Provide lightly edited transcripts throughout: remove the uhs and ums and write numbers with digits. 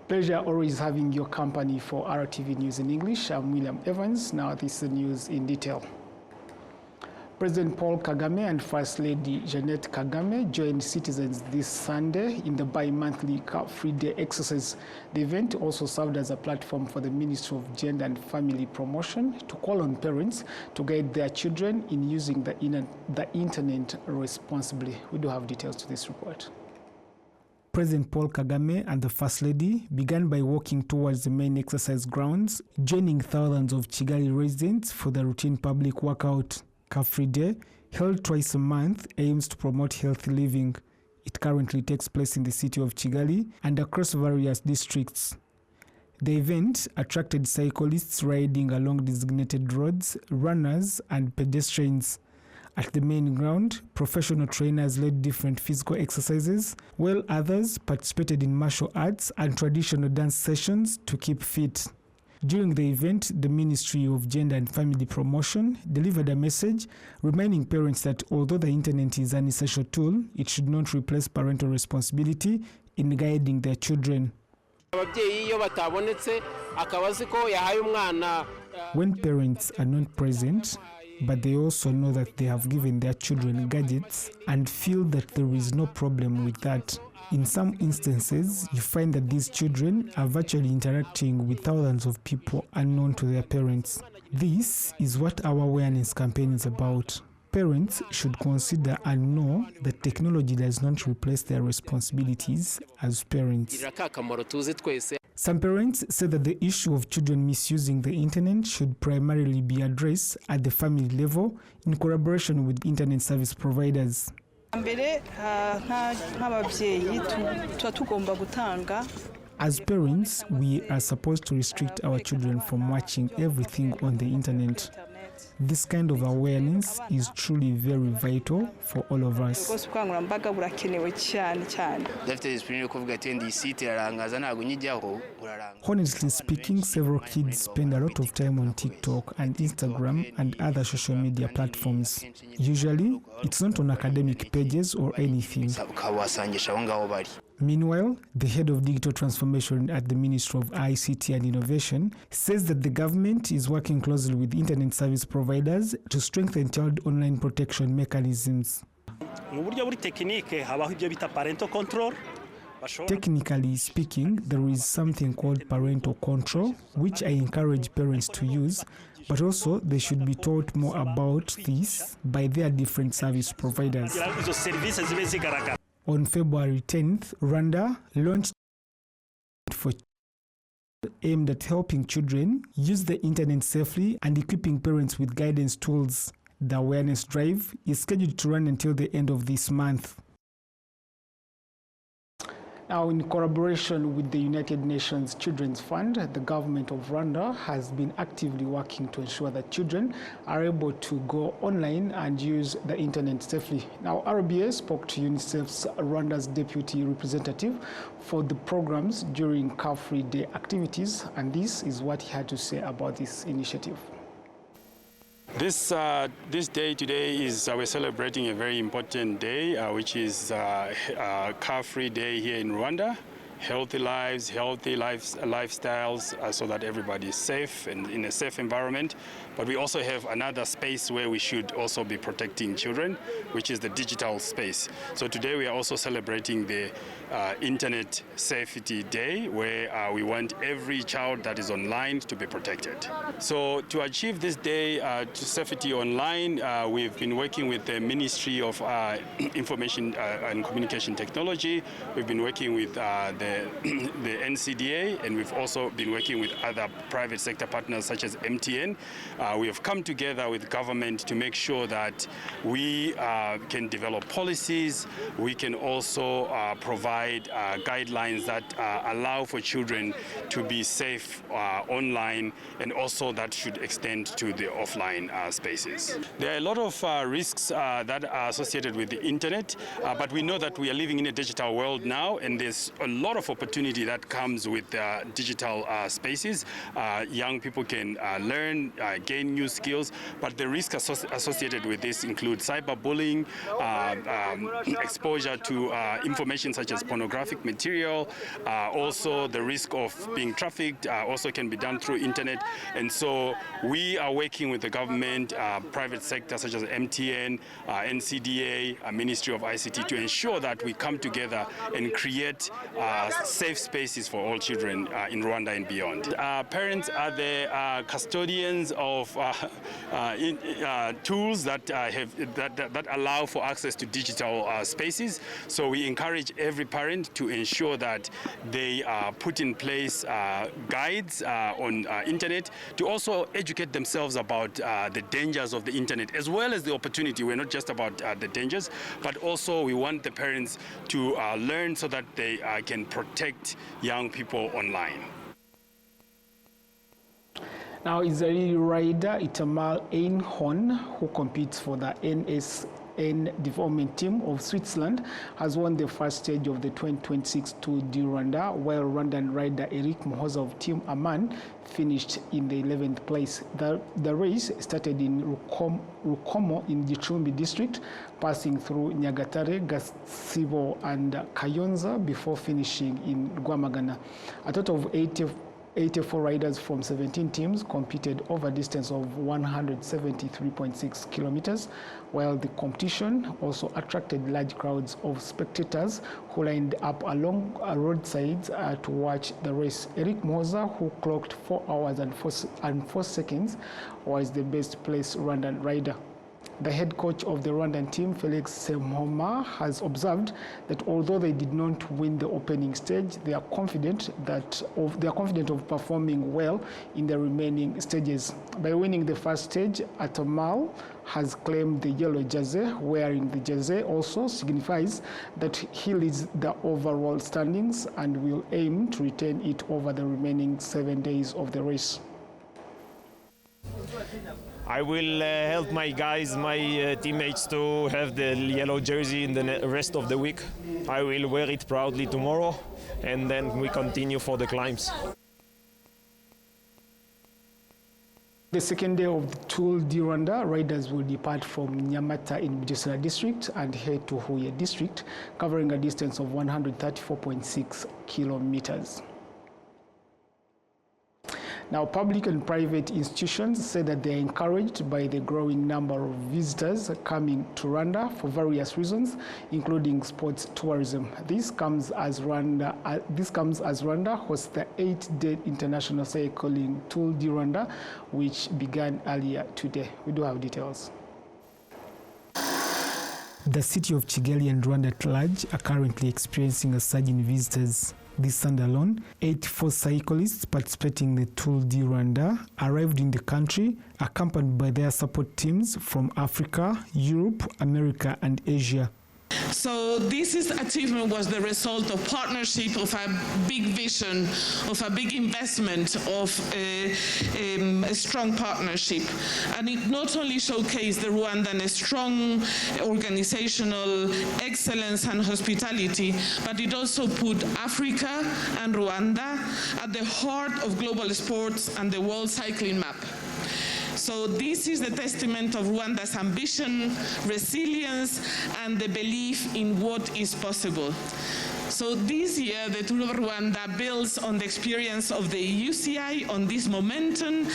Pleasure always having your company for RwandaTV News in English. I'm William Evans. Now this is the news in detail. President Paul Kagame and First Lady Jeanette Kagame joined citizens this Sunday in the bi-monthly Car-Free Day exercise. The event also served as a platform for the Ministry of Gender and Family Promotion to call on parents to guide their children in using the internet responsibly. We do have details to this report. President Paul Kagame and the First Lady began by walking towards the main exercise grounds, joining thousands of Kigali residents for the routine public workout. Car-Free Day, held twice a month, aims to promote healthy living. It currently takes place in the city of Kigali and across various districts. The event attracted cyclists riding along designated roads, runners, and pedestrians. At the main ground, professional trainers led different physical exercises, while others participated in martial arts and traditional dance sessions to keep fit. During the event, the Ministry of Gender and Family Promotion delivered a message reminding parents that although the internet is an essential tool, it should not replace parental responsibility in guiding their children. When parents are not present, but they also know that they have given their children gadgets and feel that there is no problem with that. In some instances, you find that these children are virtually interacting with thousands of people unknown to their parents. This is what our awareness campaign is about. Parents should consider and know that technology does not replace their responsibilities as parents. Some parents say that the issue of children misusing the internet should primarily be addressed at the family level in collaboration with internet service providers. As parents, we are supposed to restrict our children from watching everything on the internet. This kind of awareness is truly very vital for all of us. Honestly speaking, several kids spend a lot of time on TikTok and Instagram and other social media platforms. Usually, it's not on academic pages or anything. Meanwhile, the head of digital transformation at the Ministry of ICT and Innovation says that the government is working closely with internet service providers to strengthen child online protection mechanisms. Technically speaking, there is something called parental control, which I encourage parents to use, but also they should be taught more about this by their different service providers. On February 10th, Rwanda launched for aimed at helping children use the internet safely and equipping parents with guidance tools. The awareness drive is scheduled to run until the end of this month. Now, in collaboration with the United Nations Children's Fund, the government of Rwanda has been actively working to ensure that children are able to go online and use the internet safely. Now, RBA spoke to UNICEF's Rwanda's deputy representative for the programs during Car-Free Day activities, and this is what he had to say about this initiative. This day today is we're celebrating a very important day, which is Car-Free Day here in Rwanda. Healthy lives, healthy lifestyles, so that everybody is safe and in a safe environment. But we also have another space where we should also be protecting children, which is the digital space. So today we are also celebrating the Internet Safety Day, where we want every child that is online to be protected. So to achieve this day to safety online, we've been working with the Ministry of Information and Communication Technology. We've been working with the NCDA, and we've also been working with other private sector partners such as MTN. We have come together with government to make sure that we can develop policies. We can also provide guidelines that allow for children to be safe online, and also that should extend to the offline spaces. There are a lot of risks that are associated with the internet, but we know that we are living in a digital world now, and there's a lot lot of opportunity that comes with digital spaces. Young people can learn, gain new skills, but the risk associated with this include cyberbullying, exposure to information such as pornographic material, also the risk of being trafficked also can be done through internet. And so we are working with the government, private sector such as MTN, NCDA, Ministry of ICT to ensure that we come together and create safe spaces for all children in Rwanda and beyond. Parents are the custodians of tools that allow for access to digital spaces. So we encourage every parent to ensure that they put in place guides on internet to also educate themselves about the dangers of the internet as well as the opportunity. We're not just about the dangers, but also we want the parents to learn so that they can protect young people online. Now, Israeli rider Itamar Einhorn, who competes for the NSN development team of Switzerland, has won the first stage of the 2026 Tour du Rwanda, while Rwandan rider Eric Muhoza of Team Aman finished in the 11th place. The race started in Rukomo in Gicumbi district, passing through Nyagatare, Gasibo and Kayonza before finishing in Rwamagana. A total of 84 riders from 17 teams competed over a distance of 173.6 kilometers, while the competition also attracted large crowds of spectators who lined up along roadsides to watch the race. Eric Moza, who clocked 4 hours and 4 seconds, was the best placed Rwandan rider. The head coach of the Rwandan team, Felix Semhoma, has observed that although they did not win the opening stage, they are confident of performing well in the remaining stages. By winning the first stage, Atamal has claimed the yellow jersey. Wearing the jersey also signifies that he leads the overall standings and will aim to retain it over the remaining 7 days of the race. I will help my guys, my teammates to have the yellow jersey in the rest of the week. I will wear it proudly tomorrow, and then we continue for the climbs. The second day of the Tour du Rwanda, riders will depart from Nyamata in Bugesera district and head to Huye district, covering a distance of 134.6 kilometers. Now, public and private institutions say that they are encouraged by the growing number of visitors coming to Rwanda for various reasons, including sports tourism. This comes as Rwanda hosts the 8-day international cycling Tour du Rwanda, which began earlier today. We do have details. The city of Kigali and Rwanda at large are currently experiencing a surge in visitors. This Sunday alone, 84 cyclists participating in the Tour du Rwanda arrived in the country, accompanied by their support teams from Africa, Europe, America, and Asia. So this achievement was the result of partnership, of a big vision, of a big investment, of a strong partnership. And it not only showcased the Rwandan strong organizational excellence and hospitality, but it also put Africa and Rwanda at the heart of global sports and the world cycling map. So this is the testament of Rwanda's ambition, resilience, and the belief in what is possible. So this year, the Tour of Rwanda builds on the experience of the UCI, on this momentum,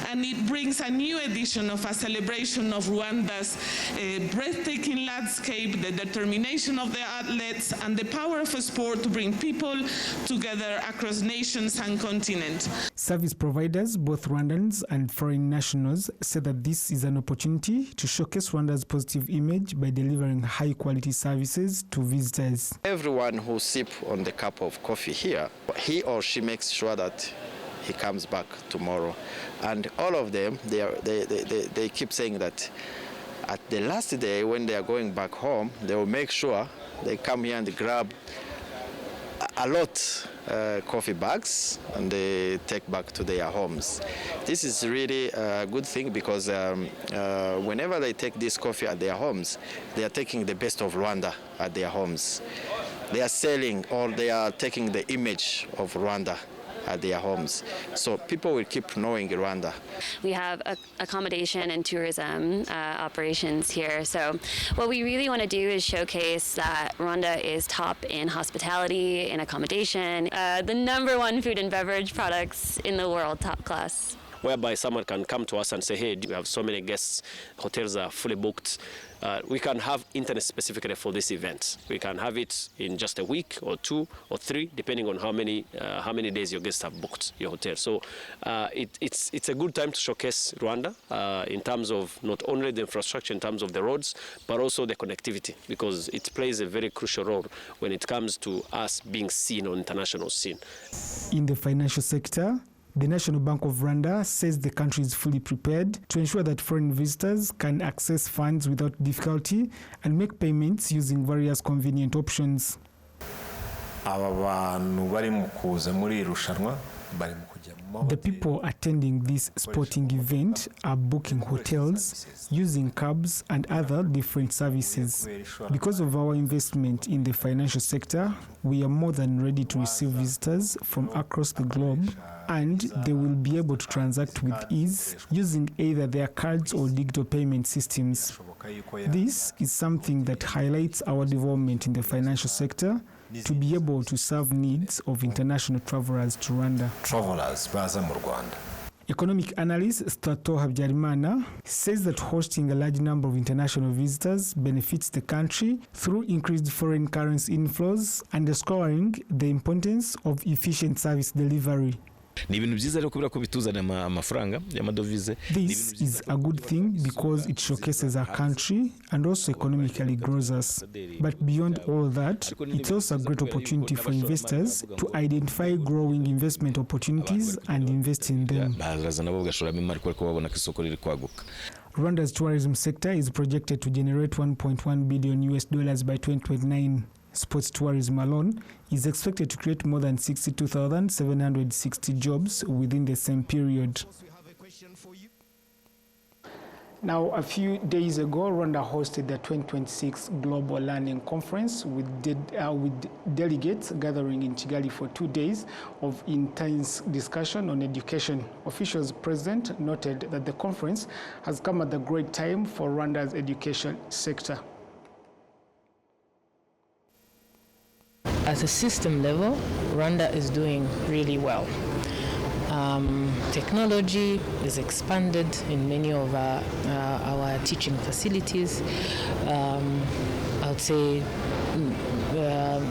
and it brings a new edition of a celebration of Rwanda's breathtaking landscape, the determination of the athletes, and the power of sport to bring people together across nations and continents. Service providers, both Rwandans and foreign nationals, say that this is an opportunity to showcase Rwanda's positive image by delivering high-quality services to visitors. Everyone who sip on the cup of coffee here, he or she makes sure that he comes back tomorrow. And all of them, they keep saying that at the last day when they are going back home, they will make sure they come here and grab a lot coffee bags and they take back to their homes. This is really a good thing because whenever they take this coffee at their homes, they are taking the best of Rwanda at their homes. they are selling or they are taking the image of Rwanda at their homes. So people will keep knowing Rwanda. We have accommodation and tourism operations here. So what we really want to do is showcase that Rwanda is top in hospitality, in accommodation, the #1 food and beverage products in the world, top class. Whereby someone can come to us and say, hey, we have so many guests, hotels are fully booked. We can have internet specifically for this event. We can have it in just a week or 2 or 3, depending on how many days your guests have booked your hotel. So it's a good time to showcase Rwanda in terms of not only the infrastructure, in terms of the roads, but also the connectivity, because it plays a very crucial role when it comes to us being seen on international scene. In the financial sector, the National Bank of Rwanda says the country is fully prepared to ensure that foreign visitors can access funds without difficulty and make payments using various convenient options. The people attending this sporting event are booking hotels, using cabs and other different services. Because of our investment in the financial sector, we are more than ready to receive visitors from across the globe, and they will be able to transact with ease using either their cards or digital payment systems. This is something that highlights our development in the financial sector to be able to serve needs of international travelers to Rwanda. Economic analyst Strato Habyarimana says that hosting a large number of international visitors benefits the country through increased foreign currency inflows, underscoring the importance of efficient service delivery. This is a good thing because it showcases our country and also economically grows us. But beyond all that, it's also a great opportunity for investors to identify growing investment opportunities and invest in them. Rwanda's tourism sector is projected to generate $1.1 billion by 2029. Sports tourism alone is expected to create more than 62,760 jobs within the same period. Now, a few days ago, Rwanda hosted the 2026 Global Learning Conference with delegates gathering in Kigali for 2 days of intense discussion on education. Officials present noted that the conference has come at a great time for Rwanda's education sector. At a system level, Rwanda is doing really well. Technology is expanded in many of our teaching facilities. I would say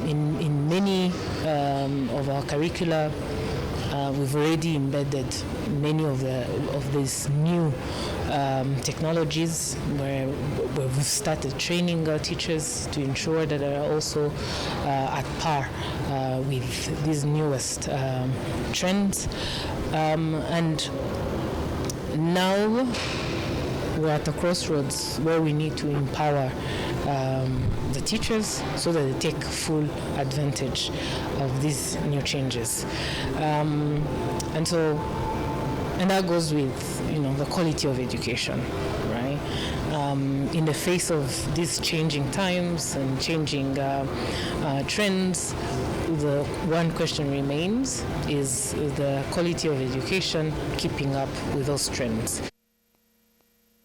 in many of our curricula, we've already embedded many of these new technologies where we've started training our teachers to ensure that they are also at par with these newest trends. And now we're at a crossroads where we need to empower the teachers so that they take full advantage of these new changes. And that goes with, the quality of education, right? In the face of these changing times and changing trends, the one question remains, is the quality of education keeping up with those trends?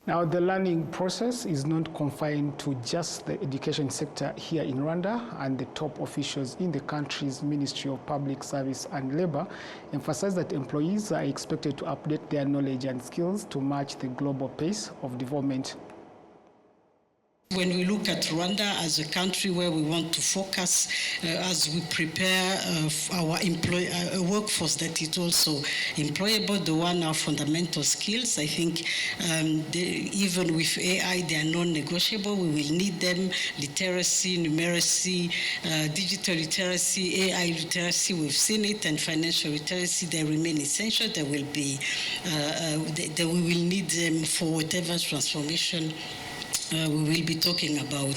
Now, the learning process is not confined to just the education sector here in Rwanda, and the top officials in the country's Ministry of Public Service and Labor emphasize that employees are expected to update their knowledge and skills to match the global pace of development. When we look at Rwanda as a country where we want to focus as we prepare our workforce that is also employable, the one are fundamental skills. I think even with AI, they are non-negotiable. We will need them. Literacy, numeracy, digital literacy, AI literacy, we've seen it, and financial literacy, they remain essential. They will be, we will need them for whatever transformation we will be talking about.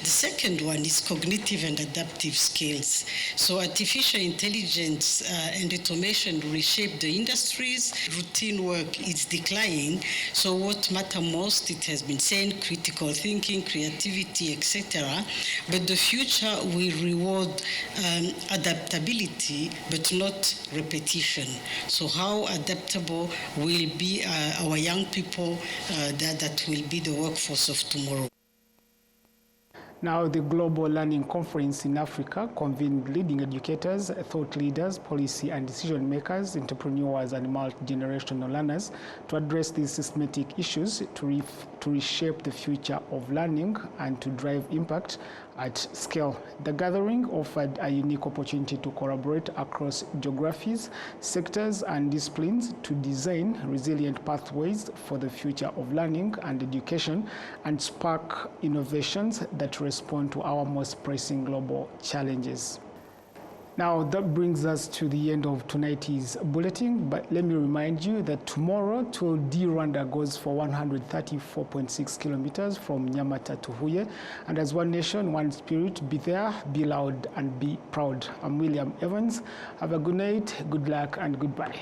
The second one is cognitive and adaptive skills. So artificial intelligence and automation reshape the industries. Routine work is declining. So what matters most, it has been said, critical thinking, creativity, etc. But the future will reward adaptability, but not repetition. So how adaptable will be our young people that will be the workforce of tomorrow? Now, the Global Learning Conference in Africa convened leading educators, thought leaders, policy and decision makers, entrepreneurs and multi-generational learners to address these systematic issues, to reshape the future of learning and to drive impact at scale. The gathering offered a unique opportunity to collaborate across geographies, sectors and disciplines to design resilient pathways for the future of learning and education and spark innovations that respond to our most pressing global challenges. Now, that brings us to the end of tonight's bulletin, but let me remind you that tomorrow, 12D Rwanda goes for 134.6 kilometers from Nyamata to Huye, and as one nation, one spirit, be there, be loud, and be proud. I'm William Evans. Have a good night, good luck, and goodbye.